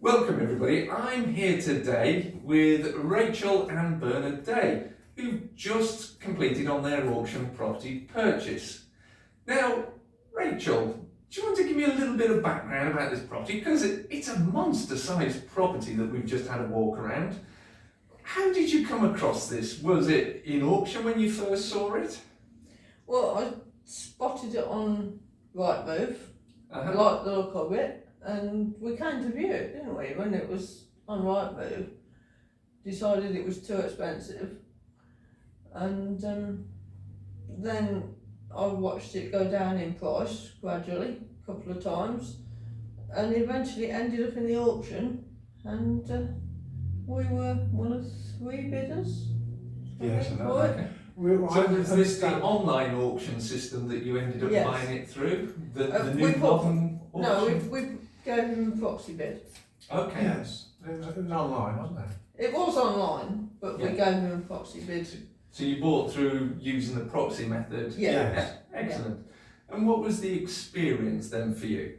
Welcome everybody, I'm here today with Rachael and Bernard who've just completed on their auction property purchase. Now, Rachael, do you want to give me a little bit of background about this property? Because it's a monster-sized property that we've just had a walk around. How did you come across this? Was it in auction when you first saw it? Well, I spotted it on Rightmove, I liked the look of it, and we came to view it, didn't we, when it was on Rightmove. Decided it was too expensive, and then I watched it go down in price gradually, a couple of times, and eventually ended up in the auction, and we were one of 3 bidders. Yes, Okay. So was this the online auction system that you ended up buying it through? The new modern auction? No, we gave him a proxy bid. Okay. Yes, it was online, wasn't it? It was online, but we gave him a proxy bid. So you bought through using the proxy method? Yeah. Yes. Excellent. And what was the experience then for you?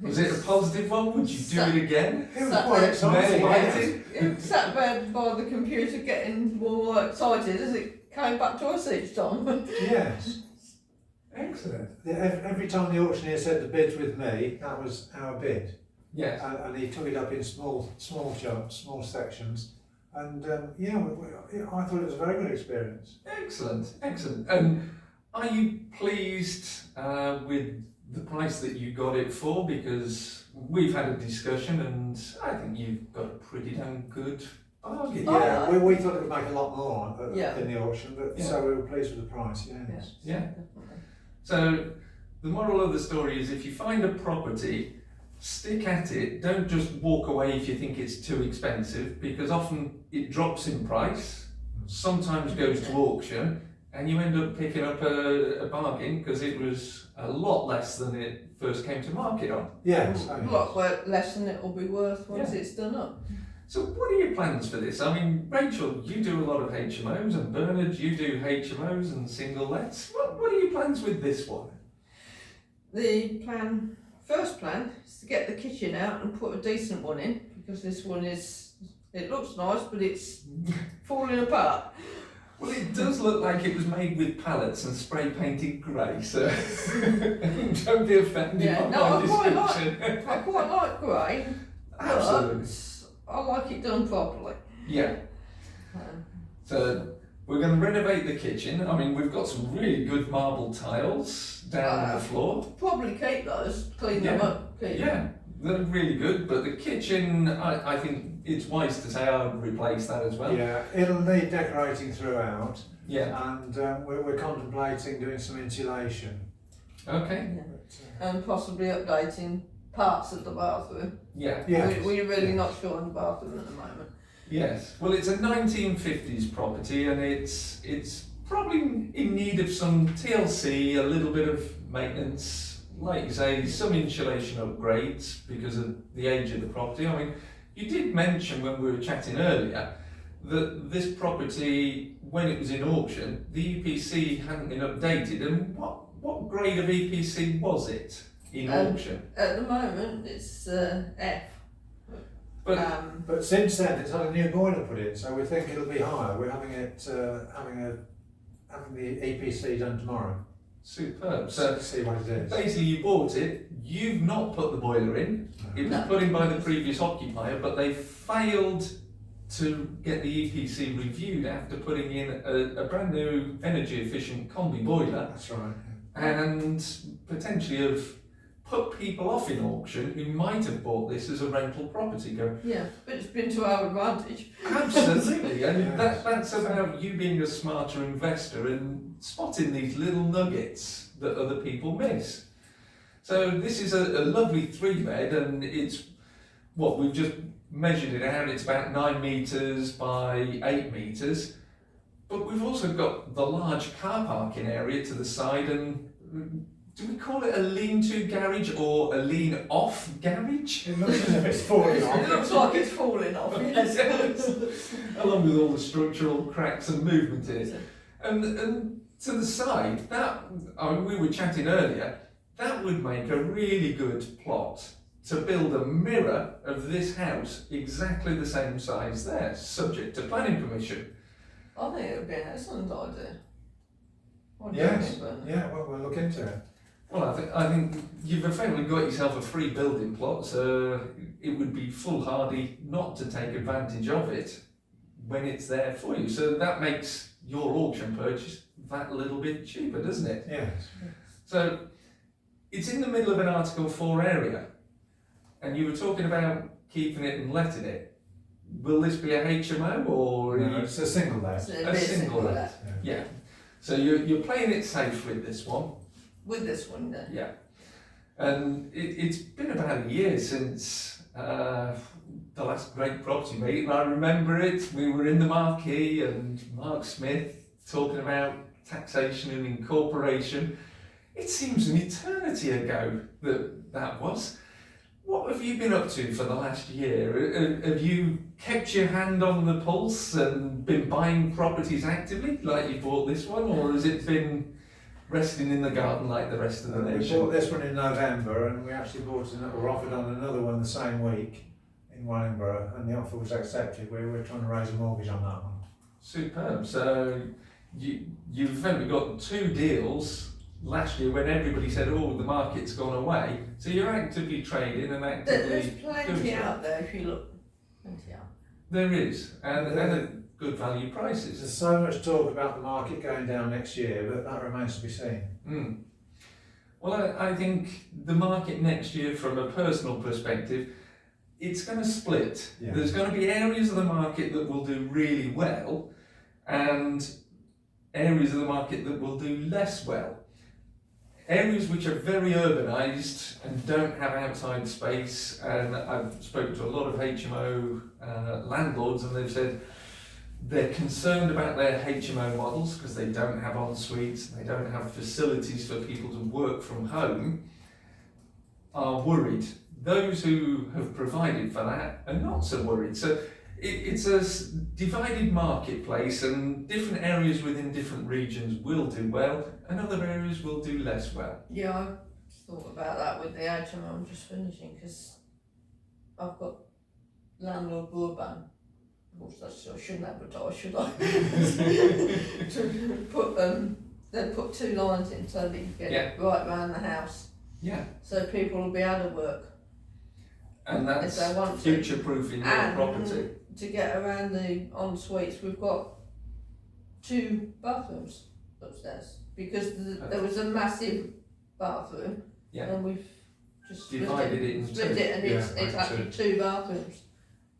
Was it a positive one? Would you do it again? It was quite exciting. It sat there by the computer getting more excited as it came back to us each time. Yes. Excellent. Every time the auctioneer said the bid's with me, that was our bid. Yes. And he took it up in small chunks, small sections. And I thought it was a very good experience. Excellent, excellent. And are you pleased with the price that you got it for? Because we've had a discussion and I think you've got a pretty damn good bargain. Yeah, we thought it would make a lot more in the auction, but Yeah. so we were pleased with the price, yes. Yeah. So the moral of the story is if you find a property, stick at it. Don't just walk away if you think it's too expensive, because often it drops in price, sometimes goes to auction, and you end up picking up a bargain because it was a lot less than it first came to market on. Yes. A lot less than it will be worth once it's done up. So what are your plans for this? I mean, Rachael, you do a lot of HMOs, and Bernard, you do HMOs and single lets. What are your plans with this one? The first plan is to get the kitchen out and put a decent one in, because this one it looks nice, but it's falling apart. Well, it does look like it was made with pallets and spray painted grey, so don't be offended by my description. I quite like grey, Absolutely. but I like it done properly. Yeah. So we're going to renovate the kitchen. I mean, we've got some really good marble tiles down the floor. Probably keep those, clean them up. Yeah, they're really good, but the kitchen, I think it's wise to say I would replace that as well. Yeah, it'll need decorating throughout. Yeah. And we're contemplating doing some insulation. Okay. Yeah. And possibly updating parts of the bathroom. Yeah. Yes. We're really not sure on the bathroom at the moment. Yes. Well, it's a 1950s property, and it's probably in need of some TLC, a little bit of maintenance, like you say, some insulation upgrades because of the age of the property. I mean, you did mention when we were chatting earlier that this property, when it was in auction, the EPC hadn't been updated. And what grade of EPC was it in auction? At the moment, it's F. But since then, it's had a new boiler put in, so we think it'll be higher. We're having the EPC done tomorrow. Superb. So see what it is. basically, you bought it. You've not put the boiler in. It was put in by the previous occupier, but they failed to get the EPC reviewed after putting in a brand new energy efficient combi boiler. That's right. And potentially have put people off in auction who might have bought this as a rental property. Yeah, but it's been to our advantage. Absolutely, and that's about you being a smarter investor and spotting these little nuggets that other people miss. So this is a lovely 3-bed, and it's we've just measured it out. It's about 9 metres by 8 metres, but we've also got the large car parking area to the side, and do we call it a lean-to garage or a lean-off garage? It looks as if it's falling off. It looks like it's falling off, yes. Yes. Along with all the structural cracks and movement here. And to the side, we were chatting earlier, that would make a really good plot to build a mirror of this house exactly the same size there, subject to planning permission. I think it would be an excellent idea. What do you Yes, think, Bernard? yeah, well, we'll look into it. Well, I think you've effectively got yourself a free building plot, so it would be foolhardy not to take advantage of it when it's there for you. So that makes your auction purchase that little bit cheaper, doesn't it? Yes. So it's in the middle of an Article 4 area, and you were talking about keeping it and letting it. Will this be a HMO or No, it's a single let. So it'd a be single let? let. Yeah. So you're playing it safe with this one. With this one then. Yeah. And it's been about a year since the last great property meeting. I remember it. We were in the marquee and Mark Smith talking about taxation and incorporation. It seems an eternity ago that was. What have you been up to for the last year? Have you kept your hand on the pulse and been buying properties actively, like you bought this one, or has it been resting in the garden like the rest of the We nation? bought this one in November, and we actually were offered on another one the same week in Wellingborough, and the offer was accepted. We were trying to raise a mortgage on that one. Superb. So you've only got 2 deals last year when everybody said, oh, the market's gone away. So you're actively trading and actively There's plenty doing out there if you look. Plenty out. There is, and at good value prices. There's so much talk about the market going down next year, but that remains to be seen. Mm. Well, I think the market next year, from a personal perspective, it's going to split. Yeah. There's going to be areas of the market that will do really well, and areas of the market that will do less well. Areas which are very urbanised and don't have outside space, and I've spoken to a lot of HMO landlords, and they've said they're concerned about their HMO models because they don't have en-suites, they don't have facilities for people to work from home, are worried. Those who have provided for that are not so worried. So it's a divided marketplace, and different areas within different regions will do well, and other areas will do less well. Yeah, I thought about that with the HMO. I'm just finishing because I've got landlord broadband. Of course, I shouldn't advertise, should I? To put they put 2 lines in so that you get right round the house. Yeah. So people will be out of work. And that's if they want to. future-proofing your property. To get around the en-suites, we've got 2 bathrooms upstairs because there was a massive bathroom, and we've just divided it into 2. Split it, and it's Yeah, actually 2 bathrooms,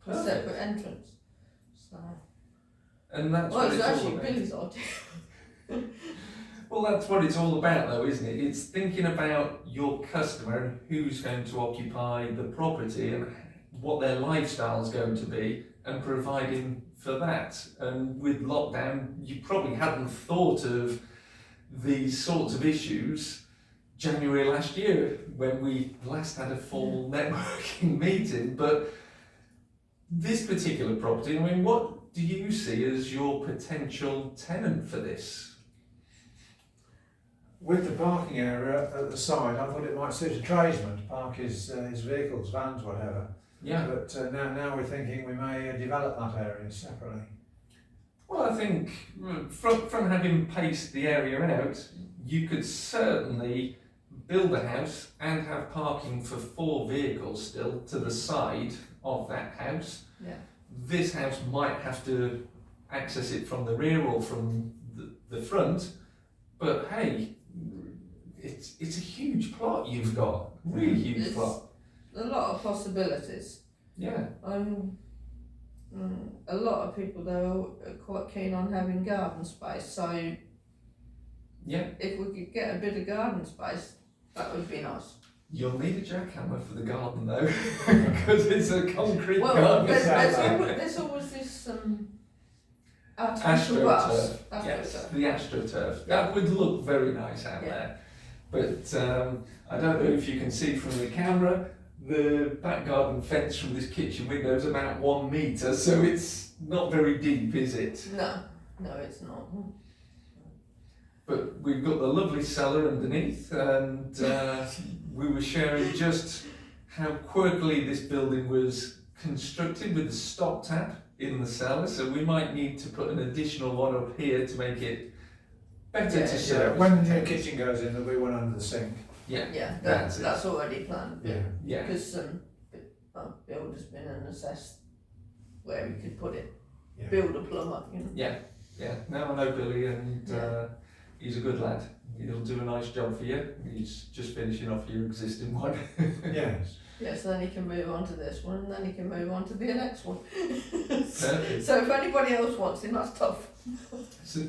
a Perfect. separate entrance. So, And that's well, what it's it's all actually about. Billy's idea. Well, that's what it's all about, though, isn't it? It's thinking about your customer and who's going to occupy the property and what their lifestyle is going to be, and providing for that. And with lockdown, you probably hadn't thought of these sorts of issues January last year when we last had a full networking meeting. But this particular property, I mean, what do you see as your potential tenant for this? With the parking area at the side, I thought it might suit a tradesman to park his vehicles, vans, whatever. Yeah. But now we're thinking we may develop that area separately. Well, I think from having paced the area out, you could certainly build a house and have parking for 4 vehicles still to the side of that house. Yeah. This house might have to access it from the rear or from the front, but hey, it's a huge plot you've got, really huge plot. A lot of possibilities. Yeah. A lot of people though are quite keen on having garden space, so Yeah. if we could get a bit of garden space, that would be nice. You'll need a jackhammer for the garden though, because it's a concrete Well, garden. there's always this artificial grass. AstroTurf. Yes, AstroTurf. the AstroTurf. That would look very nice out there. But I don't know if you can see from the camera, the back garden fence from this kitchen window is about 1 metre, so it's not very deep, is it? No, it's not. But we've got the lovely cellar underneath, and we were sharing just how quirkily this building was constructed with the stop tap in the cellar, so we might need to put an additional one up here to make it better to Yeah, service. when the new kitchen goes in, there'll be one under the sink. Yeah, Yeah, that's it. that's already planned. Yeah. yeah, Because our builder's been and assessed where we could put it. Yeah. Build a plumber, you know. yeah. Now I know Billy, and Yeah. he's a good lad. He'll do a nice job for you. He's just finishing off your existing one. Yes. Yeah, so then he can move on to this one, and then he can move on to the next one. Perfect. So if anybody else wants him, that's tough. So,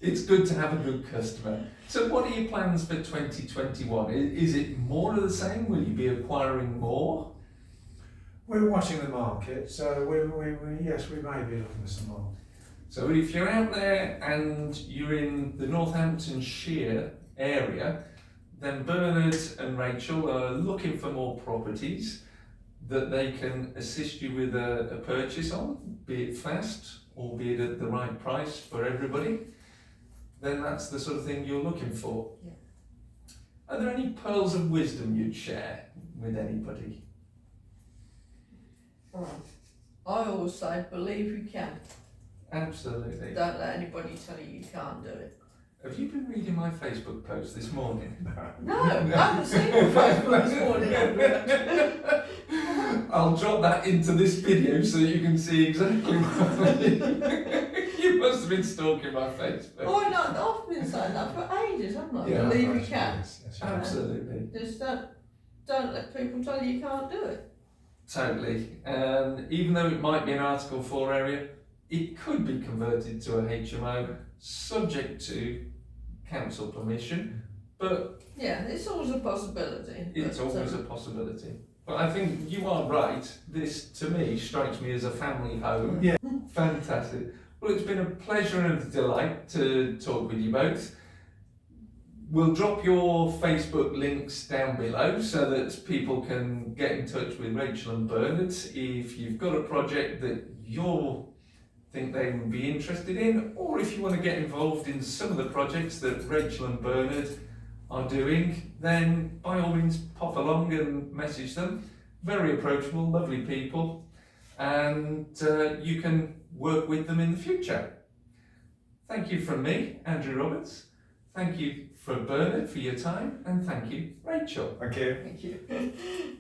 it's good to have a good customer. So what are your plans for 2021? Is it more of the same? Will you be acquiring more? We're watching the market, so yes, we may be looking for some more. So if you're out there and you're in the Northamptonshire area, then Bernard and Rachael are looking for more properties that they can assist you with a purchase on, be it fast or be it at the right price for everybody. Then that's the sort of thing you're looking for. Yeah. Are there any pearls of wisdom you'd share with anybody? I always say, believe you can. Absolutely. Don't let anybody tell you you can't do it. Have you been reading my Facebook post this morning? No, I haven't seen your Facebook this morning. I'll drop that into this video so you can see exactly what you must have been stalking my Facebook. Oh, no, I've been saying that for ages, haven't I? Yeah, believe you Yes, can. yes, yes. Absolutely. Just don't let people tell you you can't do it. Totally. Even though it might be an Article 4 area, it could be converted to a HMO subject to council permission, but Yeah, it's always a possibility. it's but, always a possibility. But I think you are right. This, to me, strikes me as a family home. Yeah. Fantastic. Well, it's been a pleasure and a delight to talk with you both. We'll drop your Facebook links down below so that people can get in touch with Rachael and Bernard if you've got a project that you think they would be interested in, or if you want to get involved in some of the projects that Rachael and Bernard are doing, then by all means pop along and message them. Very approachable, lovely people, and you can work with them in the future. Thank you from me, Andrew Roberts. Thank you for Bernard for your time, and thank you, Rachael. Thank you. Thank you.